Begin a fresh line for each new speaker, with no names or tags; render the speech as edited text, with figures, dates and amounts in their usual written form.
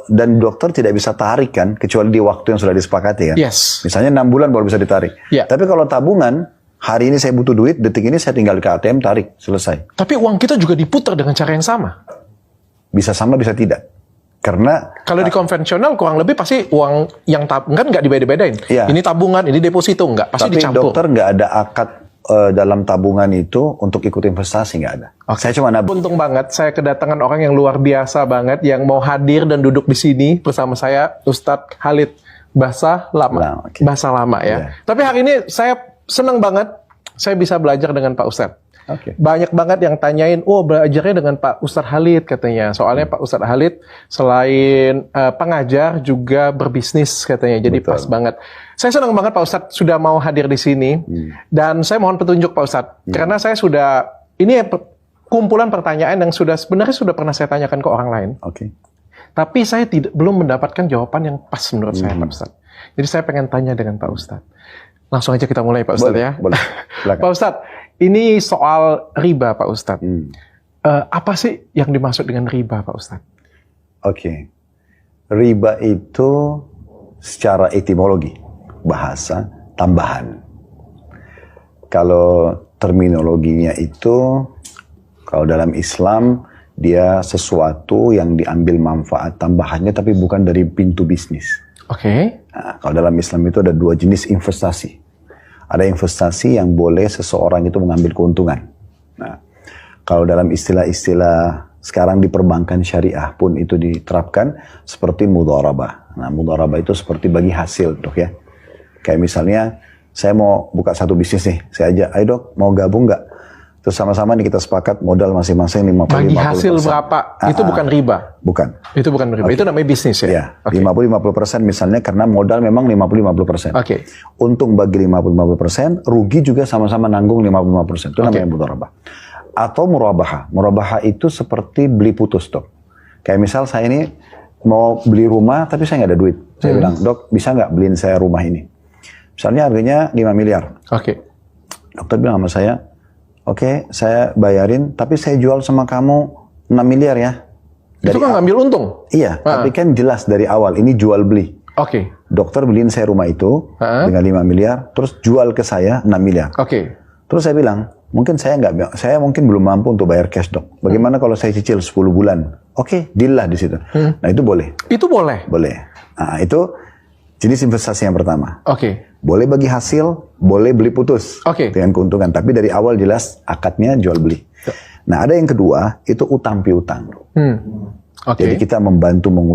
dan dokter tidak bisa tarik kan, kecuali di waktu yang sudah disepakati kan.
Yes.
Misalnya 6 bulan baru bisa ditarik.
Yeah.
Tapi kalau tabungan, hari ini saya butuh duit, detik ini saya tinggal ke ATM, tarik, selesai.
Tapi uang kita juga diputar dengan cara yang sama.
Bisa sama, bisa tidak. Karena
Kalau di konvensional kurang lebih pasti uang yang tabungan nggak dibeda-bedain.
Iya.
Ini tabungan, ini deposito nggak, pasti
tapi
dicampur.
dokter nggak ada akad dalam tabungan itu untuk ikut investasi, nggak ada. Saya cuma nabung.
Untung banget saya kedatangan orang yang luar biasa banget yang mau hadir dan duduk di sini bersama saya, Ustadz Khalid Bahasa Lama.
Okay.
Bahasa Lama ya.
Yeah.
Tapi hari ini saya senang banget saya bisa belajar dengan Pak Ustadz.
Okay.
Banyak banget yang tanyain, oh belajarnya dengan Pak Ustadz Khalid katanya. Soalnya Pak Ustadz Khalid selain pengajar juga berbisnis katanya. Jadi
Betul.
pas banget. Saya senang banget Pak Ustadz sudah mau hadir di sini. Dan saya mohon petunjuk Pak Ustadz. Karena saya sudah, ini kumpulan pertanyaan yang sebenarnya sudah pernah saya tanyakan ke orang lain.
Oke.
Tapi saya belum mendapatkan jawaban yang pas menurut saya Pak Ustadz. Jadi saya pengen tanya dengan Pak Ustadz. Langsung aja kita mulai Pak Ustadz ya.
Boleh. Silakan.
Pak Ustadz, ini soal riba Pak Ustadz. Apa sih yang dimaksud dengan riba Pak Ustadz?
Oke. Riba itu secara etimologi, bahasa tambahan. Kalau terminologinya itu, kalau dalam Islam, dia sesuatu yang diambil manfaat tambahannya tapi bukan dari pintu bisnis.
Oke.
Nah, kalau dalam Islam itu ada 2 jenis investasi. Ada investasi yang boleh seseorang itu mengambil keuntungan. Nah, kalau dalam istilah-istilah sekarang di perbankan syariah pun itu diterapkan seperti mudharabah. Nah, mudharabah itu seperti bagi hasil, dok ya. Kayak misalnya, saya mau buka satu bisnis nih, saya ajak, ayo dok, mau gabung nggak? Terus sama-sama nih kita sepakat modal masing-masing 50-50%.
Bagi hasil berapa? Itu bukan riba?
Bukan.
Itu bukan riba, itu namanya bisnis ya?
Ya,
Okay.
50-50% misalnya karena modal memang 50-50%.
Oke.
Untung bagi 50-50%, rugi juga sama-sama nanggung 50-50%. Itu namanya mudharabah. Atau murabaha. Murabaha itu seperti beli putus, dok. Kayak misal saya ini mau beli rumah tapi saya nggak ada duit. Saya bilang, dok bisa nggak beliin saya rumah ini? Misalnya harganya 5 miliar.
Oke.
Dokter bilang sama saya, oke, saya bayarin, tapi saya jual sama kamu 6 miliar ya.
Itu kan ngambil untung?
Iya, tapi kan jelas dari awal, ini jual beli.
Oke.
Dokter beliin saya rumah itu dengan 5 miliar, terus jual ke saya 6 miliar.
Oke.
Terus saya bilang, mungkin saya mungkin belum mampu untuk bayar cash, dok. Bagaimana kalau saya cicil 10 bulan? Oke, deal lah di situ. Nah, itu boleh.
Itu boleh?
Boleh. Nah, itu jenis investasi yang pertama.
Oke.
Boleh bagi hasil, boleh beli putus dengan keuntungan. Tapi dari awal jelas akadnya jual beli. Nah, ada yang kedua, itu utang piutang.
Oke.
Jadi kita membantu mengutang.